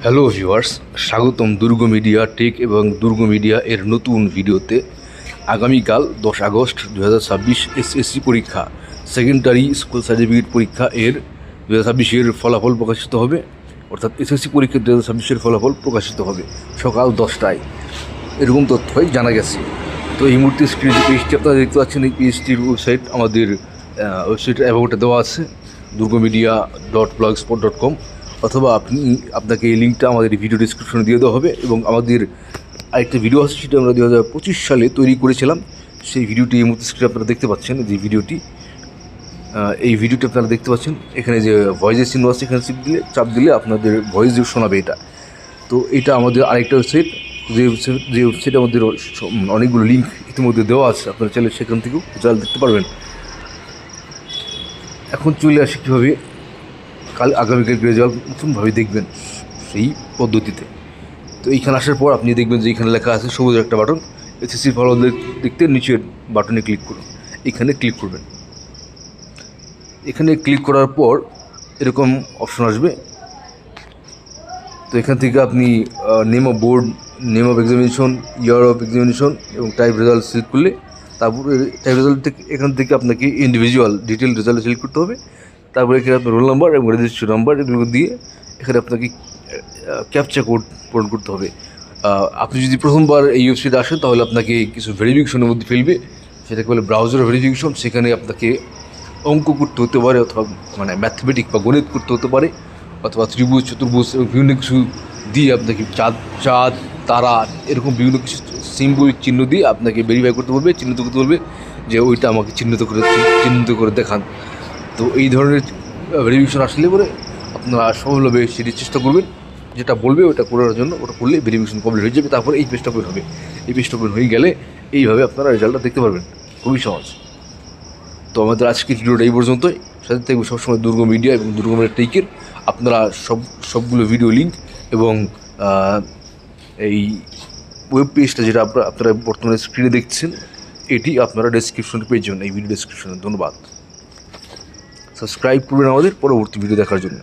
Hello viewers, স্বাগতম দুর্গ media take এবং দুর্গ মিডিয়া এর নতুন ভিডিওতে। আগামীকাল 10 আগস্ট 2026 এসএসসি পরীক্ষা, সেকেন্ডারি স্কুল সার্টিফিকেট পরীক্ষা এর 2026-এর ফলাফল প্রকাশিত হবে। অর্থাৎ এসএসসি পরীক্ষা 2026-এর ফলাফল প্রকাশিত হবে সকাল 10টায়, এরকম তথ্যই জানা গেছে। তো এই মুহূর্তে স্ক্রিনে যে পেজটি আপনারা দেখতে পাচ্ছেন, এই পেজটির ওয়েবসাইট আমাদের ওয়েবসাইটের অ্যাবাউটে দেওয়া আছে durgomedia.blogspot.com, অথবা আপনাকে এই লিঙ্কটা আমাদের ভিডিও ডিসক্রিপশনে দিয়ে দেওয়া হবে। এবং আমাদের আরেকটা ভিডিও আছে, সেটা আমরা 2025 সালে তৈরি করেছিলাম। সেই ভিডিওটি এই মুহূর্তে স্ক্রিনে আপনারা দেখতে পাচ্ছেন। যে ভিডিওটি আপনারা দেখতে পাচ্ছেন, এখানে যে ভয়েসের চিহ্ন আছে, এখানে চাপ দিলে আপনাদের ভয়েস শোনাবে এটা। তো এটা আমাদের আরেকটা ওয়েবসাইট, যে ওয়েবসাইটে আমাদের অনেকগুলো লিঙ্ক ইতিমধ্যে দেওয়া আছে, আপনারা চাইলে সেখান থেকেও দেখতে পারবেন। এখন চলে আসি কীভাবে আগামীকাল রেজাল্ট নতুনভাবে দেখবেন সেই পদ্ধতিতে। তো এইখানে আসার পর আপনি দেখবেন যে এখানে লেখা আছে সবুজ একটা বাটন, এসএসসি ফলাফল দেখতে নিচের বাটনে ক্লিক করুন। এখানে ক্লিক করবেন। এখানে ক্লিক করার পর এরকম অপশন আসবে। তো এখান থেকে আপনি name of board, name of examination, year of examination এবং টাইপ রেজাল্ট সিলেক্ট করলে, তারপরে টাইপ রেজাল্ট থেকে এখান থেকে আপনাকে ইন্ডিভিজুয়াল ডিটেল রেজাল্ট সিলেক্ট করতে হবে। তারপরে এখানে আপনার রোল নাম্বার এবং রেজিস্ট্রেশন নাম্বার এগুলো দিয়ে এখানে আপনাকে ক্যাপচা কোড পূরণ করতে হবে। আপনি যদি প্রথমবার এই ওয়েবসাইটে আসেন, তাহলে আপনাকে কিছু ভেরিফিকেশনের মধ্যে ফেলবে, সেটাকে বলে ব্রাউজার ভেরিফিকেশন। সেখানে আপনাকে অঙ্ক করতে হতে পারে, অথবা ম্যাথমেটিক বা গণিত করতে হতে পারে, অথবা ত্রিভুজ, চতুর্ভুজ এবং বিভিন্ন কিছু দিয়ে আপনাকে চাঁদ তারা এরকম বিভিন্ন কিছু সিম্বল চিহ্ন দিয়ে আপনাকে ভেরিফাই করতে বলবে, চিহ্নিত করতে বলবে যে ওইটা আমাকে চিহ্নিত করে দেখান। তো এই ধরনের ভেরিফিকেশন আসলে পরে আপনারা সফলভাবে সেটি চেষ্টা করবেন, যেটা বলবে ওটা করার জন্য। ওটা করলে ভেরিফিকেশন কমপ্লিট হয়ে যাবে। তারপর এই পেজটা ওপেন হবে। এই পেজটা ওপেন হয়ে গেলে এইভাবে আপনারা রেজাল্টটা দেখতে পারবেন, খুবই সহজ। তো আমাদের আজকের ভিডিওটা এই পর্যন্তই। সাথে থাকবে সবসময় দুর্গ মিডিয়া এবং দুর্গ মিডিয়া টেকের। আপনারা সবগুলো ভিডিও লিঙ্ক এবং এই ওয়েব পেজটা যেটা আপনারা বর্তমানে স্ক্রিনে দেখছেন, এটি আপনারা ডেসক্রিপশনে পেয়ে যাবেন, এই ভিডিও ডেসক্রিপশনে। ধন্যবাদ। সাবস্ক্রাইব করবেন আমাদের পরবর্তী ভিডিও দেখার জন্য।